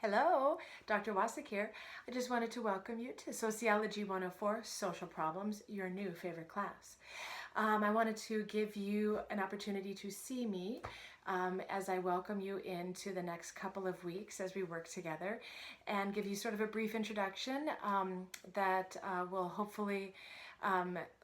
Hello, Dr. Wasik here. I just wanted to welcome you to Sociology 104, Social Problems, your new favorite class. I wanted to give you an opportunity to see me as I welcome you into the next couple of weeks as we work together and give you sort of a brief introduction that will hopefully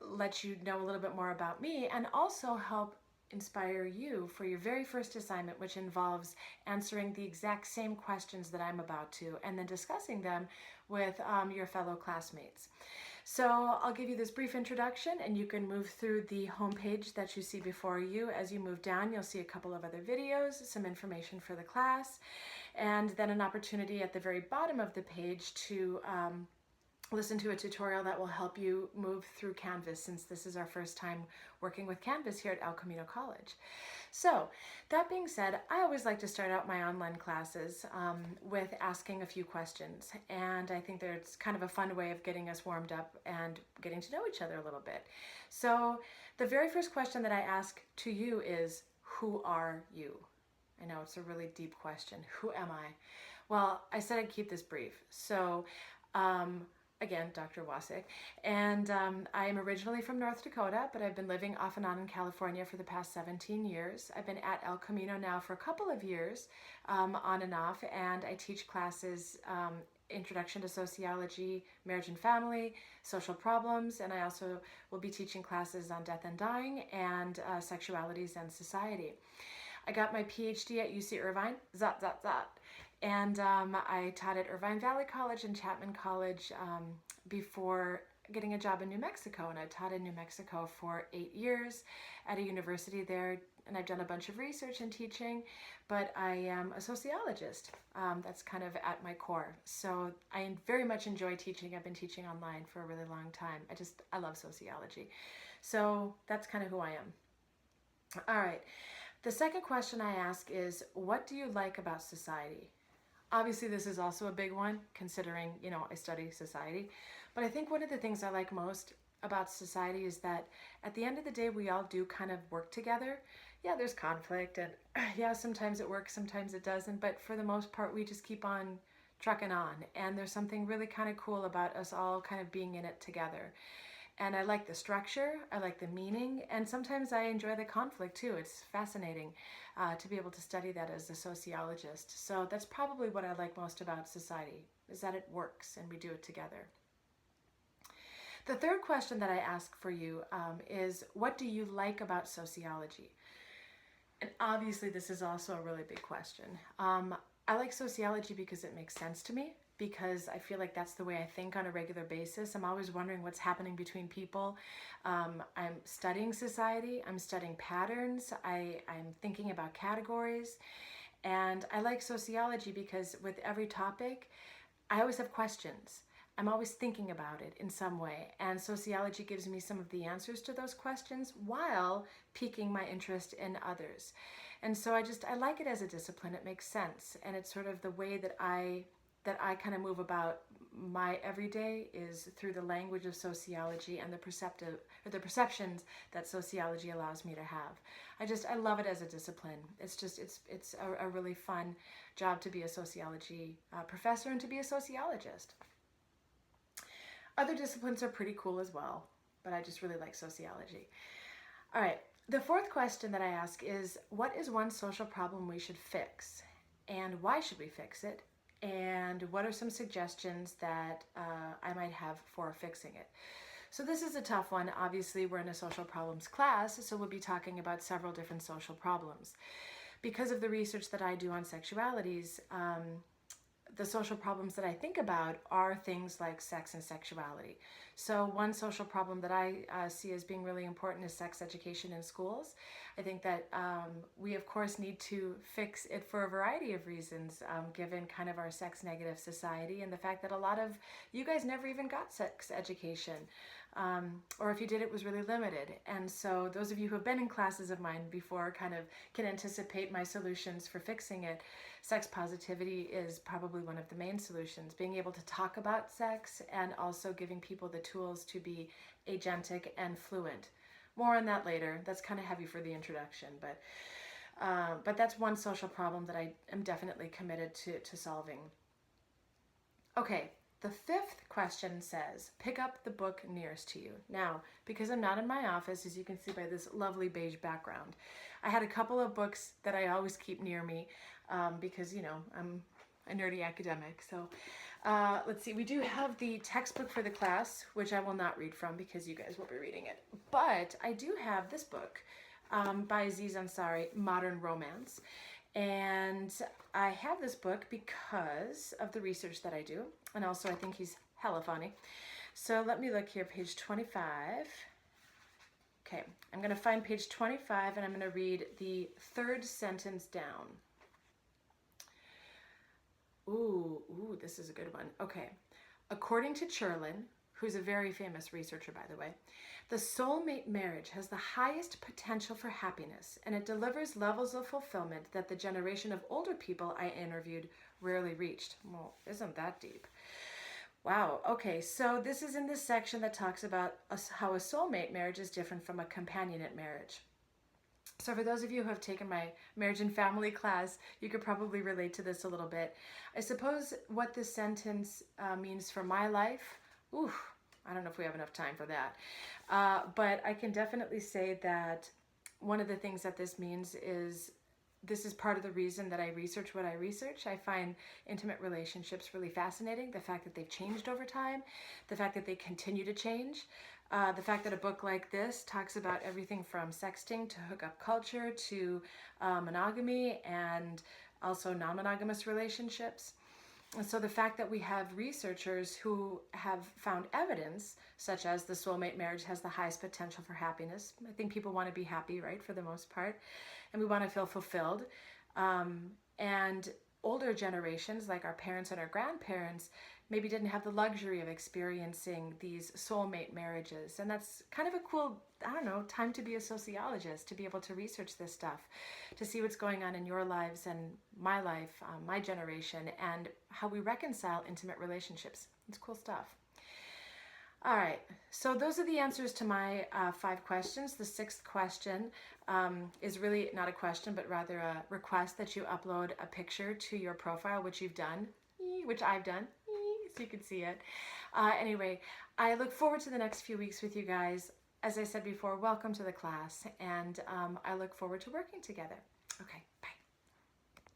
let you know a little bit more about me and also help inspire you for your very first assignment, which involves answering the exact same questions that I'm about to and then discussing them with your fellow classmates. So I'll give you this brief introduction and you can move through the homepage that you see before you. As you move down, you'll see a couple of other videos, some information for the class, and then an opportunity at the very bottom of the page to listen to a tutorial that will help you move through Canvas, since this is our first time working with Canvas here at El Camino College. So that being said, I always like to start out my online classes with asking a few questions, and I think that it's kind of a fun way of getting us warmed up and getting to know each other a little bit. So the very first question that I ask to you is, who are you? I know it's a really deep question. Who am I? Well, I said I'd keep this brief. So again, Dr. Wasik, and I am originally from North Dakota, but I've been living off and on in California for the past 17 years. I've been at El Camino now for a couple of years, on and off, and I teach classes, Introduction to Sociology, Marriage and Family, Social Problems, and I also will be teaching classes on death and dying and sexualities and society. I got my PhD at UC Irvine, and I taught at Irvine Valley College and Chapman College before getting a job in New Mexico, and I taught in New Mexico for 8 years at a university there, and I've done a bunch of research and teaching, but I am a sociologist. That's kind of at my core. So I very much enjoy teaching. I've been teaching online for a really long time. I love sociology. So that's kind of who I am. All right. The second question I ask is, what do you like about society? Obviously, this is also a big one, considering, I study society. But I think one of the things I like most about society is that at the end of the day, we all do kind of work together. Yeah, there's conflict, and yeah, sometimes it works, sometimes it doesn't. But for the most part, we just keep on trucking on. And there's something really kind of cool about us all kind of being in it together. And I like the structure, I like the meaning, and sometimes I enjoy the conflict too. It's fascinating to be able to study that as a sociologist. So that's probably what I like most about society, is that it works and we do it together. The third question that I ask for you is, what do you like about sociology? And obviously this is also a really big question. I like sociology because it makes sense to me, because I feel like that's the way I think on a regular basis. I'm always wondering what's happening between people. I'm studying society, I'm studying patterns, I'm thinking about categories, and I like sociology because with every topic, I always have questions. I'm always thinking about it in some way, and sociology gives me some of the answers to those questions while piquing my interest in others. And so I like it as a discipline. It makes sense, and it's sort of the way that I kind of move about my everyday is through the language of sociology and the perceptions that sociology allows me to have. I love it as a discipline. It's a really fun job to be a sociology professor and to be a sociologist. Other disciplines are pretty cool as well, but I just really like sociology. All right, the fourth question that I ask is, what is one social problem we should fix, and why should we fix it? And what are some suggestions that I might have for fixing it? So this is a tough one. Obviously, we're in a social problems class, so we'll be talking about several different social problems. Because of the research that I do on sexualities, the social problems that I think about are things like sex and sexuality. So one social problem that I see as being really important is sex education in schools. I think that we of course need to fix it for a variety of reasons, given kind of our sex negative society and the fact that a lot of you guys never even got sex education. Or if you did, it was really limited. And so those of you who have been in classes of mine before kind of can anticipate my solutions for fixing it. Sex positivity is probably one of the main solutions, being able to talk about sex and also giving people the tools to be agentic and fluent. More on that later. That's kind of heavy for the introduction, but that's one social problem that I am definitely committed to solving. Okay, the fifth question says, pick up the book nearest to you. Now, because I'm not in my office, as you can see by this lovely beige background, I had a couple of books that I always keep near me because, you know, I'm a nerdy academic. So let's see, we do have the textbook for the class, which I will not read from because you guys will be reading it. But I do have this book by Aziz Ansari, Modern Romance. And I have this book because of the research that I do. And also I think he's hella funny. So let me look here, page 25. Okay, I'm gonna find page 25 and I'm gonna read the third sentence down. Ooh, this is a good one. Okay, according to Cherlin, who's a very famous researcher, by the way, the soulmate marriage has the highest potential for happiness, and it delivers levels of fulfillment that the generation of older people I interviewed rarely reached. Well, isn't that deep? Wow, okay, so this is in this section that talks about how a soulmate marriage is different from a companionate marriage. So for those of you who have taken my marriage and family class, you could probably relate to this a little bit. I suppose what this sentence means for my life, I don't know if we have enough time for that. But I can definitely say that one of the things that this means is this is part of the reason that I research what I research. I find intimate relationships really fascinating. The fact that they've changed over time, the fact that they continue to change, the fact that a book like this talks about everything from sexting to hookup culture to monogamy and also non-monogamous relationships. And so the fact that we have researchers who have found evidence, such as the soulmate marriage has the highest potential for happiness. I think people want to be happy, right, for the most part, and we want to feel fulfilled. And older generations, like our parents and our grandparents, maybe didn't have the luxury of experiencing these soulmate marriages. And that's kind of a cool, I don't know, time to be a sociologist, to be able to research this stuff, to see what's going on in your lives and my life, my generation, and how we reconcile intimate relationships. It's cool stuff. All right, so those are the answers to my 5 questions. The 6th question is really not a question, but rather a request that you upload a picture to your profile, which you've done, which I've done, so you can see it. Anyway, I look forward to the next few weeks with you guys. As I said before, welcome to the class, and I look forward to working together. Okay.